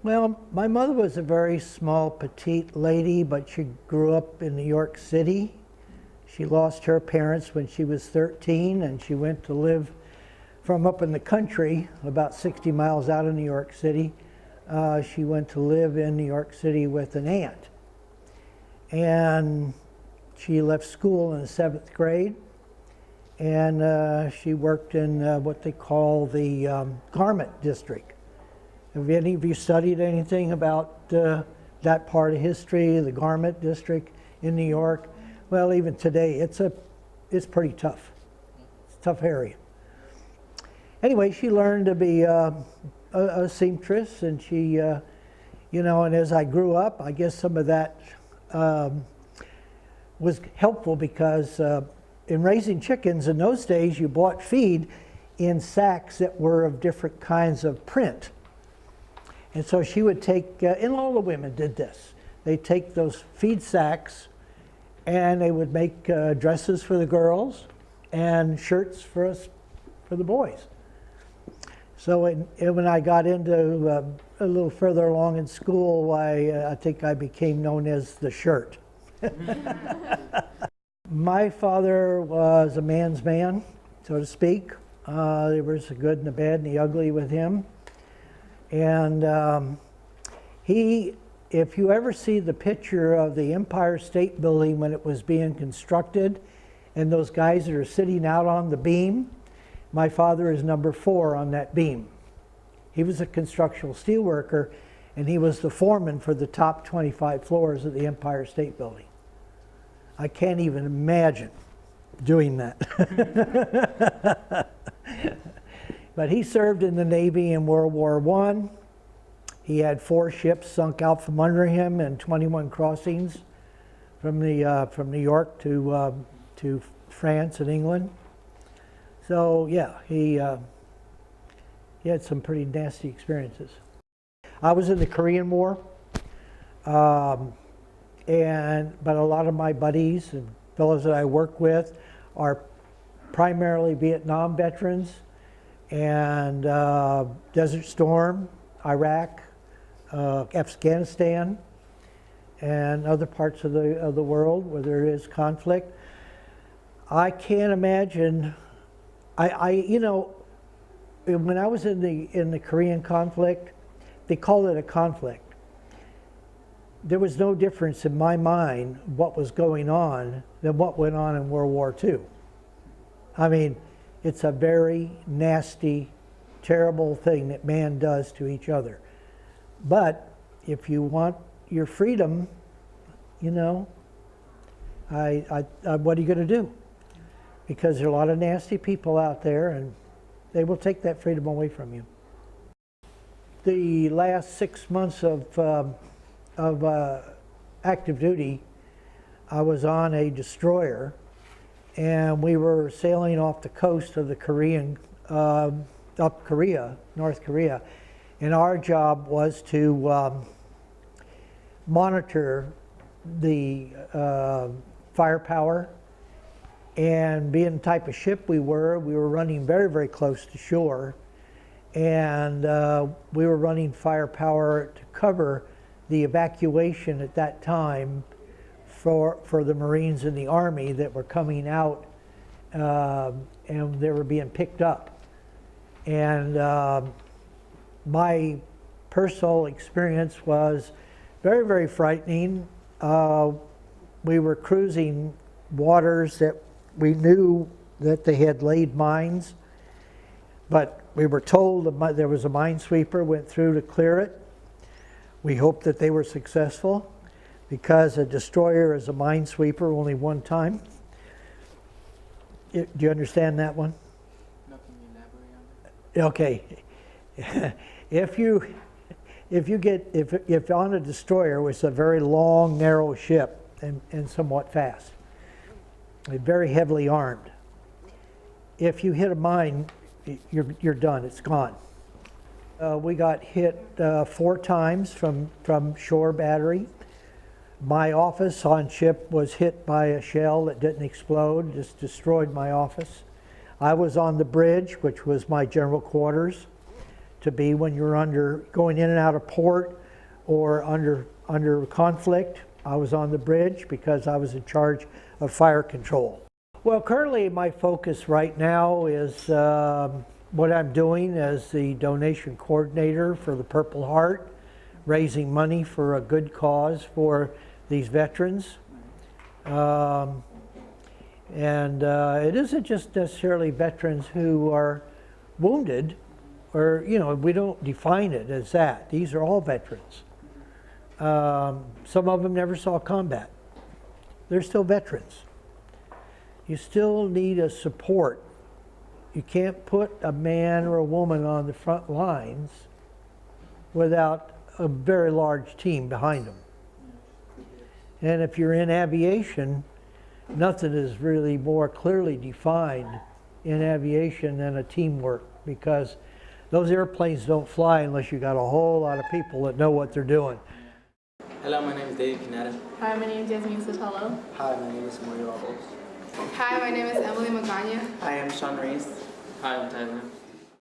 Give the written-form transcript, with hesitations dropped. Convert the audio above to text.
Well, my mother was a very small, petite lady, but she grew up in New York City. She lost her parents when she was 13, and she went to live from up in the country, about 60 miles out of New York City. She went to live in New York City with an aunt. And she left school in the 7th grade, and she worked in what they call the garment district. Have any of you studied anything about that part of history, the garment district in New York? Well, even today, it's pretty tough. It's a tough area. Anyway, she learned to be a seamstress, and she, and as I grew up, I guess some of that was helpful because in raising chickens in those days, you bought feed in sacks that were of different kinds of print. And so she would take, and all the women did this, they'd take those feed sacks and they would make dresses for the girls and shirts for us, for the boys. So when I got into a little further along in school, I think I became known as the shirt. My father was a man's man, so to speak. There was the good and the bad and the ugly with him. And if you ever see the picture of the Empire State Building when it was being constructed, and those guys that are sitting out on the beam, my father is number 4 on that beam. He was a constructional steel worker, and he was the foreman for the top 25 floors of the Empire State Building. I can't even imagine doing that. But he served in the Navy in World War I. He had 4 ships sunk out from under him and 21 crossings from New York to France and England. So yeah, he had some pretty nasty experiences. I was in the Korean War, but a lot of my buddies and fellows that I work with are primarily Vietnam veterans and Desert Storm, Iraq, Afghanistan, and other parts of the world where there is conflict. I can't imagine. When I was in the Korean conflict, they called it a conflict. There was no difference in my mind what was going on than what went on in World War II. I mean, it's a very nasty, terrible thing that man does to each other. But if you want your freedom, what are you going to do? Because there are a lot of nasty people out there, and they will take that freedom away from you. The last 6 months of active duty, I was on a destroyer, and we were sailing off the coast of the North Korea, and our job was to monitor the firepower. And being the type of ship we were running very, very close to shore, and we were running firepower to cover the evacuation at that time for the Marines and the Army that were coming out, and they were being picked up. And my personal experience was very, very frightening. We were cruising waters that we knew that they had laid mines, but we were told that there was a minesweeper went through to clear it. We hoped that they were successful because a destroyer is a minesweeper only one time. Do you understand that one? No, can you elaborate on Okay. that? If on a destroyer, which is a very long, narrow ship and somewhat fast, very heavily armed. If you hit a mine, you're done. It's gone. We got hit 4 times from shore battery. My office on ship was hit by a shell that didn't explode, just destroyed my office. I was on the bridge, which was my general quarters. to be when you're going in and out of port or under conflict. I was on the bridge because I was in charge of fire control. Well, currently my focus right now is what I'm doing as the donation coordinator for the Purple Heart, raising money for a good cause for these veterans. It isn't just necessarily veterans who are wounded, or, you know, we don't define it as that. These are all veterans. Some of them never saw combat. They're still veterans. You still need a support. You can't put a man or a woman on the front lines without a very large team behind them. And if you're in aviation, nothing is really more clearly defined in aviation than a teamwork, because those airplanes don't fly unless you got a whole lot of people that know what they're doing. Hello, my name is Dave Canada. Hi, my name is Jasmine Sotelo. Hi, my name is Mario Alves. Hi, my name is Emily Magana. Hi, I'm Sean Reese. Hi, I'm Tyler.